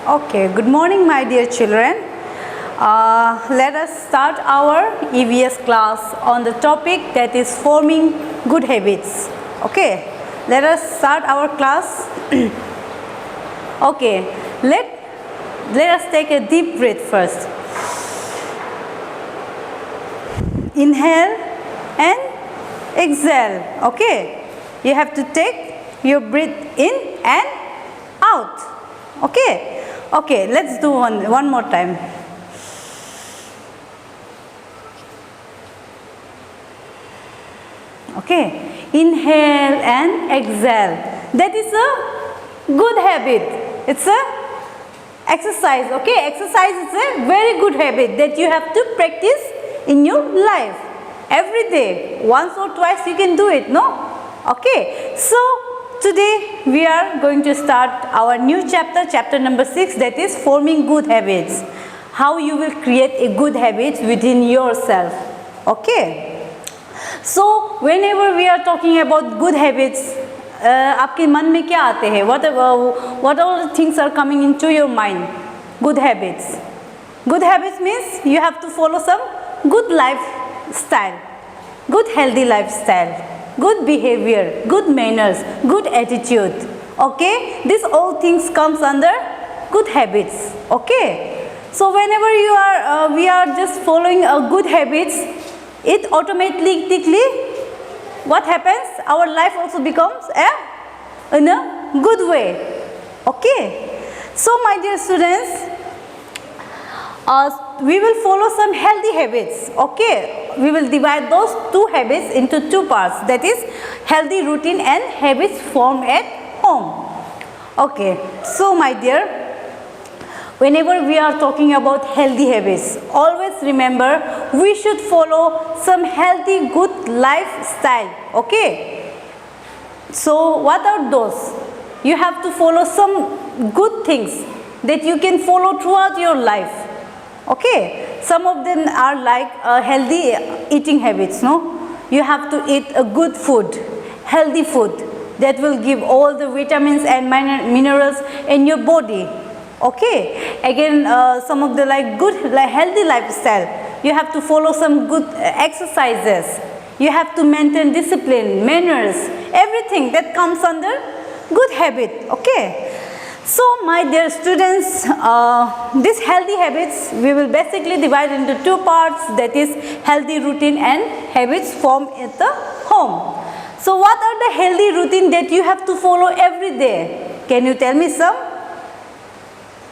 Okay, good morning my dear children. Let us start our EVS class on the topic that is forming good habits. Okay, let us start our class. Okay, let us take a deep breath first. Inhale and exhale. Okay, you have to take your breath in and out. Okay. Okay, let's do one more time. Okay, inhale and exhale. That is a good habit. It's a exercise. Okay, exercise is a very good habit that you have to practice in your life every day. Once or twice you can do it, no? Okay, so today we are going to start our new chapter number 6, that is forming good habits. How you will create a good habit within yourself. Okay. So whenever we are talking about good habits, आपके मन में क्या आते हैं? What all the things are coming into your mind? Good habits. Good habits means you have to follow some good lifestyle, good healthy lifestyle. Good behavior, good manners, good attitude. Okay, these all things comes under good habits. Okay, so whenever we are just following a good habits, it automatically what happens? Our life also becomes in a good way. Okay, so my dear students, we will follow some healthy habits. Okay, we will divide those two habits into two parts, that is healthy routine and habits formed at home. Okay, so my dear, whenever we are talking about healthy habits, always remember we should follow some healthy good lifestyle. Okay, so what are those? You have to follow some good things that you can follow throughout your life. Okay, some of them are like healthy eating habits, no? You have to eat a good food, healthy food that will give all the vitamins and minerals in your body. Okay, again some of the healthy lifestyle, you have to follow some good exercises. You have to maintain discipline, manners, everything that comes under good habit. Okay. So my dear students, these healthy habits we will basically divide into two parts, that is healthy routine and habits formed at the home. So what are the healthy routine that you have to follow every day? Can you tell me some?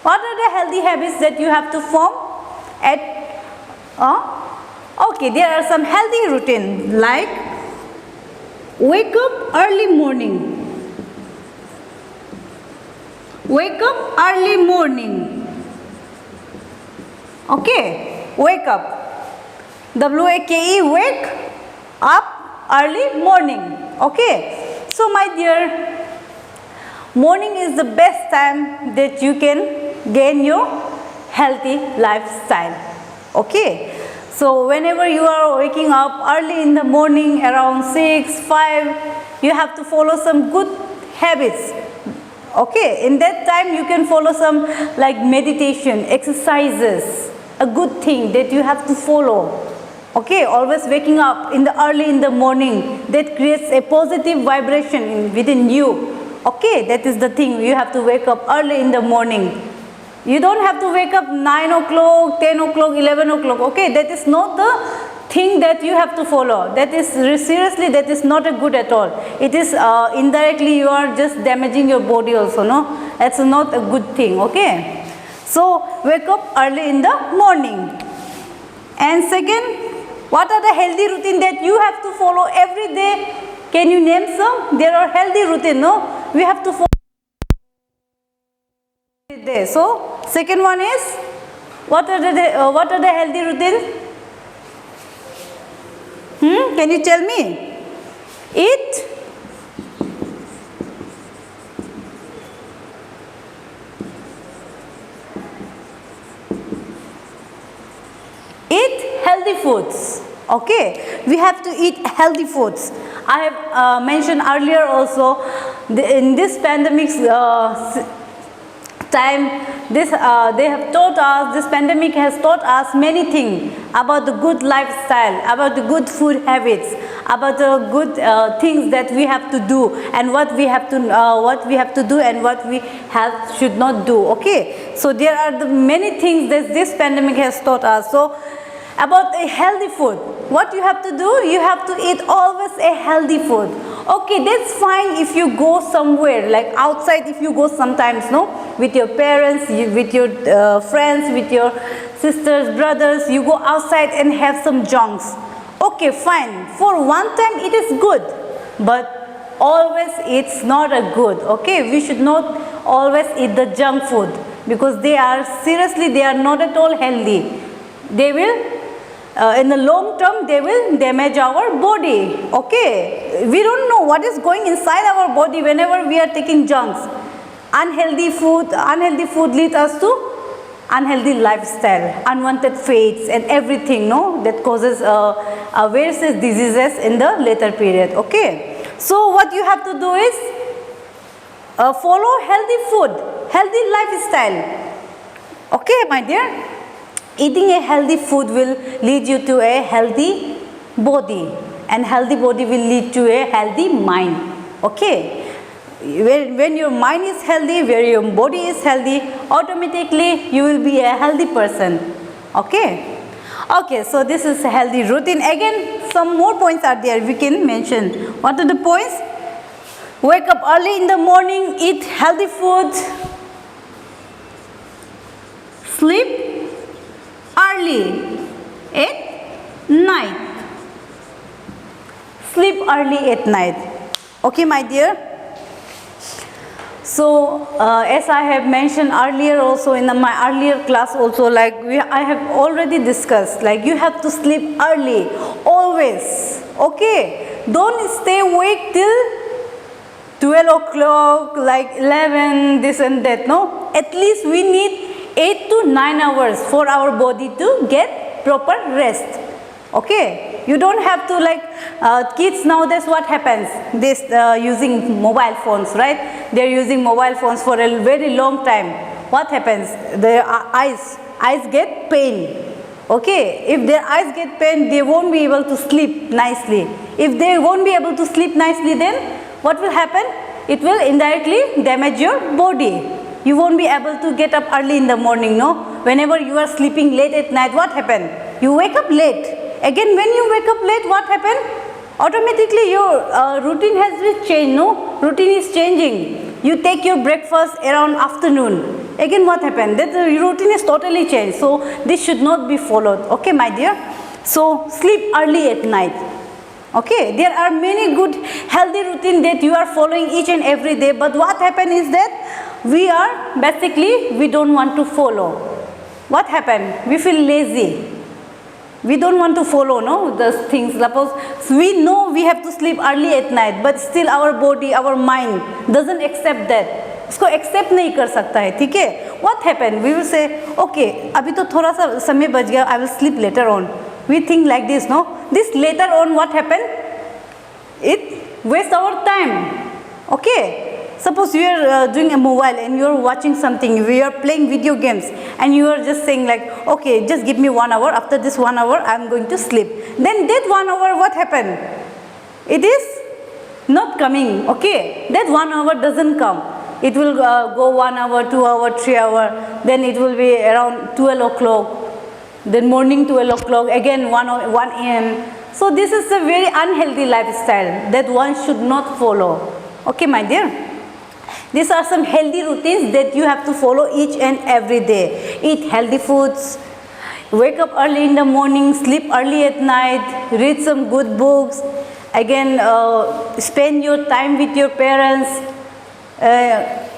What are the healthy habits that you have to form at okay, there are some healthy routine like wake up early morning. Wake up early morning. Okay, wake up. W-A-K-E, wake up early morning. Okay, so my dear, morning is the best time that you can gain your healthy lifestyle. Okay, so whenever you are waking up early in the morning around 6, 5, you have to follow some good habits. Okay, in that time you can follow some like meditation, exercises, a good thing that you have to follow. Okay, always waking up early in the morning, that creates a positive vibration within you. Okay, that is the thing, you have to wake up early in the morning. You don't have to wake up 9 o'clock, 10 o'clock, 11 o'clock. Okay, that is not the thing that you have to follow. That is seriously, that is not a good at all. It is indirectly you are just damaging your body also, no? That's not a good thing. Okay, so wake up early in the morning. And second, what are the healthy routine that you have to follow every day? Can you name some? There are healthy routine, no? We have to follow every day. So second one is, what are the healthy routines? Can you tell me? Eat healthy foods. Okay, we have to eat healthy foods. I have mentioned earlier also, in this pandemic time, they have taught us, this pandemic has taught us many things about the good lifestyle, about the good food habits, about the good things that we have to do, and what we have to do, and what we should not do. Okay, so there are the many things that this pandemic has taught us. So about a healthy food, what you have to do, you have to eat always a healthy food. Okay, that's fine if you go somewhere like outside, if you go sometimes, no, with your parents, with your friends, with your sisters, brothers, you go outside and have some junks. Okay, fine, for one time it is good, but always it's not a good. Okay, we should not always eat the junk food, because they are not at all healthy. They will in the long term, they will damage our body. Okay, we don't know what is going inside our body whenever we are taking junks. Unhealthy food leads us to unhealthy lifestyle, unwanted fates and everything, no, that causes various diseases in the later period. Okay, so what you have to do is follow healthy food, healthy lifestyle. Okay, my dear. Eating a healthy food will lead you to a healthy body, and healthy body will lead to a healthy mind. Okay, when your mind is healthy, where your body is healthy, automatically you will be a healthy person. Okay, so this is a healthy routine. Again, some more points are there we can mention. What are the points? Wake up early in the morning, eat healthy food, sleep early at night. Sleep early at night. Okay, my dear. So as I have mentioned earlier also in my earlier class also, like I have already discussed, like you have to sleep early always. Okay, don't stay awake till 12 o'clock, like 11, this and that. No, at least we need 8 to 9 hours for our body to get proper rest. Okay, you don't have to, like kids nowadays, what happens, this using mobile phones, right? They're using mobile phones for a very long time. What happens? Their eyes get pain. Okay, if their eyes get pain, they won't be able to sleep nicely. If they won't be able to sleep nicely, then what will happen? It will indirectly damage your body. You won't be able to get up early in the morning, no? Whenever you are sleeping late at night, what happened? You wake up late. Again, when you wake up late, what happened? Automatically your routine has been changed, no? Routine is changing. You take your breakfast around afternoon. Again, what happened? That the routine is totally changed. So this should not be followed. Okay, my dear? So sleep early at night. Okay, there are many good healthy routine that you are following each and every day, but what happened is that we don't want to follow. What happened? We feel lazy. We don't want to follow, no, those things. Suppose we know we have to sleep early at night, but still our body, our mind doesn't accept that. उसको accept नहीं कर सकता है, ठीक है? What happened? We will say, okay, अभी तो थोड़ा सा समय बच गया, I will sleep later on. We think like this, no? This later on, what happened? It wastes our time. Okay. Suppose you are doing a mobile and you are watching something, we are playing video games, and you are just saying like, okay, just give me 1 hour, after this 1 hour I am going to sleep. Then that 1 hour, what happened? It is not coming, okay? That 1 hour doesn't come. It will go 1 hour, 2 hour, 3 hour, then it will be around 12 o'clock, then morning 12 o'clock, again 1 a.m. So this is a very unhealthy lifestyle that one should not follow. Okay, my dear? These are some healthy routines that you have to follow each and every day. Eat healthy foods, wake up early in the morning, sleep early at night, read some good books, again spend your time with your parents.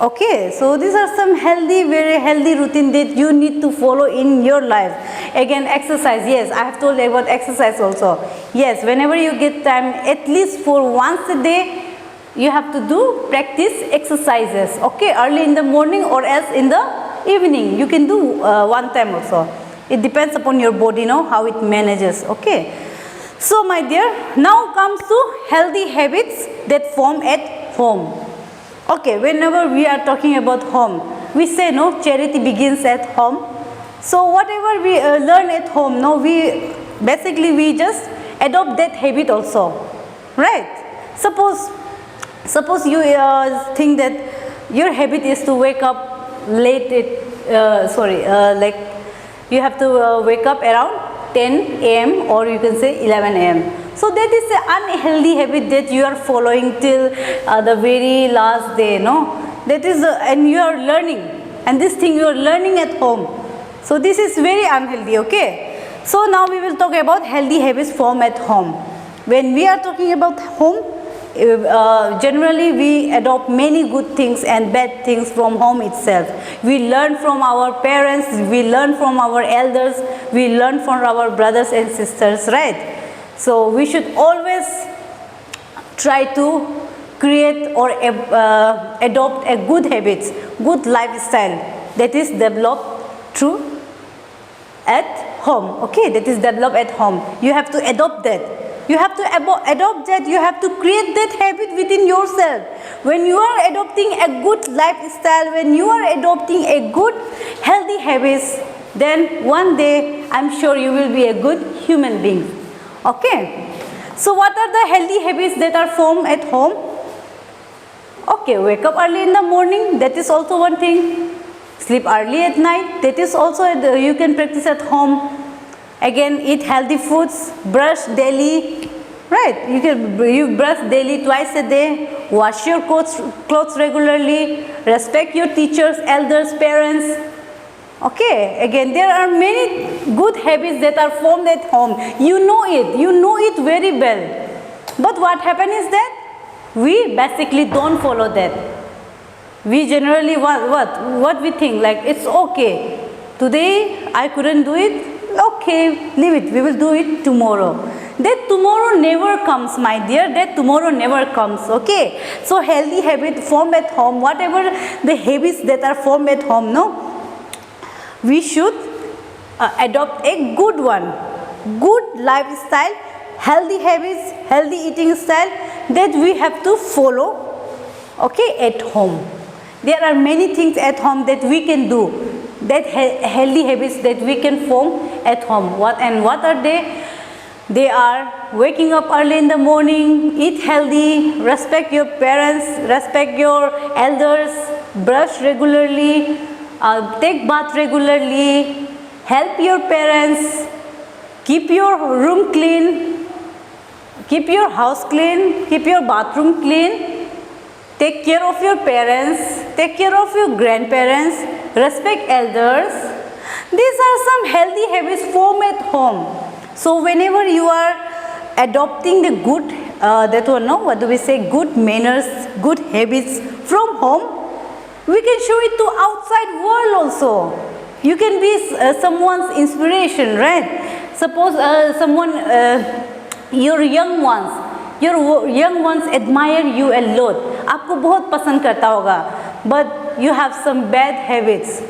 Okay, so these are some healthy, very healthy routine that you need to follow in your life. Again, exercise. Yes, I have told you about exercise also. Yes, whenever you get time, at least for once a day, you have to do practice exercises. Okay, early in the morning or else in the evening. You can do one time also. It depends upon your body, know how it manages. Okay. So my dear, now comes to healthy habits that form at home. Okay, whenever we are talking about home, we say no, charity begins at home. So whatever we learn at home, no, we basically we just adopt that habit also, right? Suppose you think that your habit is to wake up late like you have to wake up around 10 a.m. or you can say 11 a.m. So that is an unhealthy habit that you are following till the very last day, no? That is and you are learning, and this thing you are learning at home. So this is very unhealthy, okay? So now we will talk about healthy habits formed at home. When we are talking about home, generally we adopt many good things and bad things from home itself. We learn from our parents, we learn from our elders, we learn from our brothers and sisters, right? So we should always try to create or adopt a good habits, good lifestyle that is developed through at home, okay? That is developed at home. You have to adopt that. You have to adopt that, you have to create that habit within yourself. When you are adopting a good lifestyle, when you are adopting a good healthy habits, then one day I'm sure you will be a good human being. Okay? So what are the healthy habits that are formed at home? Okay, wake up early in the morning, that is also one thing. Sleep early at night, that is also you can practice at home. Again, eat healthy foods, brush daily, right? You brush daily twice a day, wash your clothes regularly, respect your teachers, elders, parents. Okay, again, there are many good habits that are formed at home. You know it very well. But what happens is that we basically don't follow that. We generally what we think, like it's okay. Today I couldn't do it. Okay, leave it, we will do it tomorrow. That tomorrow never comes, my dear, that tomorrow never comes, okay? So healthy habit formed at home, whatever the habits that are formed at home, no? We should adopt a good one, good lifestyle, healthy habits, healthy eating style that we have to follow, okay, at home. There are many things at home that we can do, that healthy habits that we can form at home. What are they? They are waking up early in the morning, eat healthy, respect your parents, respect your elders, brush regularly, take bath regularly, help your parents, keep your room clean, keep your house clean, keep your bathroom clean, take care of your parents, take care of your grandparents, respect elders. These are some healthy habits formed at home. So whenever you are adopting the good, good manners, good habits from home, we can show it to outside world also. You can be someone's inspiration, right? Suppose your young ones admire you a lot. आपको बहुत पसंद करता होगा, but you have some bad habits.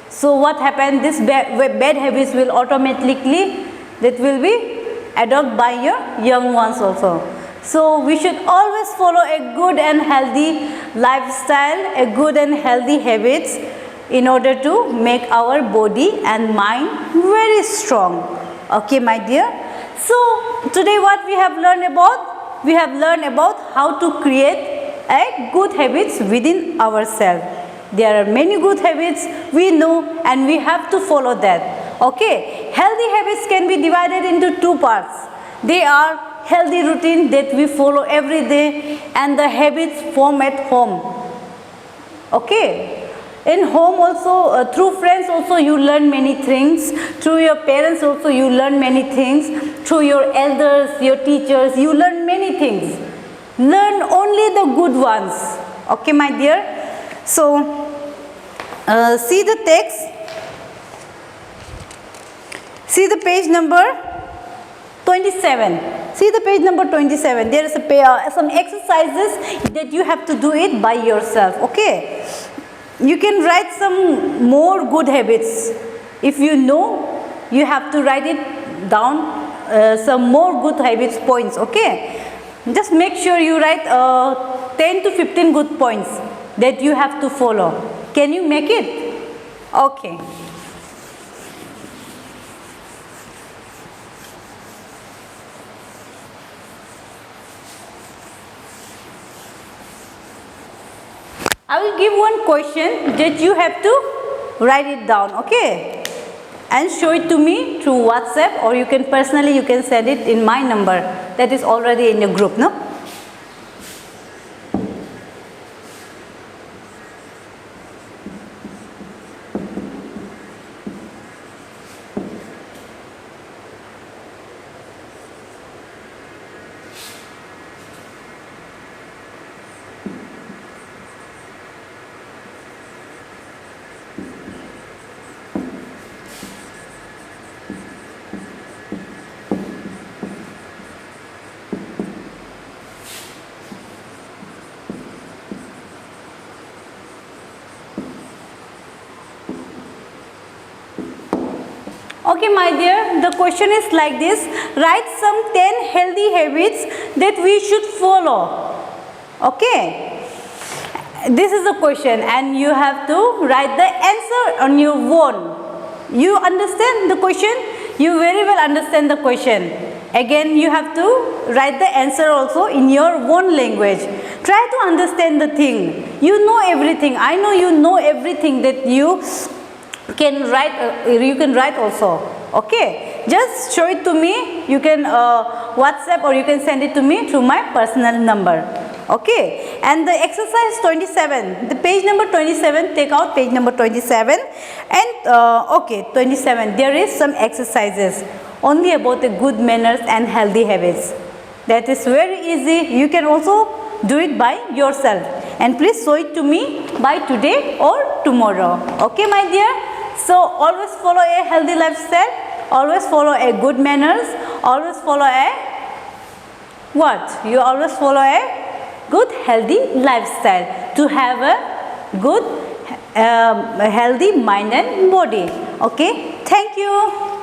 So what happens? This bad habits will automatically be adopted by your young ones also. So we should always follow a good and healthy lifestyle, a good and healthy habits in order to make our body and mind very strong. Okay, my dear. So today what we have learned about? We have learned about how to create a good habits within ourselves. There are many good habits we know and we have to follow that. Okay, healthy habits can be divided into two parts. They are healthy routine that we follow every day and the habits formed at home. Okay. In home also, through friends also you learn many things. Through your parents also you learn many things. Through your elders, your teachers, you learn many things. Learn only the good ones. Okay, my dear. So, see the text. See the page number 27. See the page number 27. There is some exercises that you have to do it by yourself. Okay. You can write some more good habits. If you know, you have to write it down, some more good habits points, okay? Just make sure you write 10 to 15 good points that you have to follow. Can you make it? Okay. I will give one question that you have to write it down, okay? And show it to me through WhatsApp, or you can personally, you can send it in my number that is already in your group, no? Okay, my dear, the question is like this. Write some 10 healthy habits that we should follow. Okay. This is the question and you have to write the answer on your own. You understand the question? You very well understand the question. Again, you have to write the answer also in your own language. Try to understand the thing. You know everything. I know you know everything that you can write also. Okay, just show it to me. You can WhatsApp or you can send it to me through my personal number. Okay, and the exercise 27, the page number 27, take out page number 27 and okay, 27, there is some exercises only about the good manners and healthy habits. That is very easy. You can also do it by yourself, and please show it to me by today or tomorrow. Okay, my dear. So always follow a healthy lifestyle, always follow a good manners, always follow a what? You always follow a good healthy lifestyle to have a good healthy mind and body. Okay, thank you.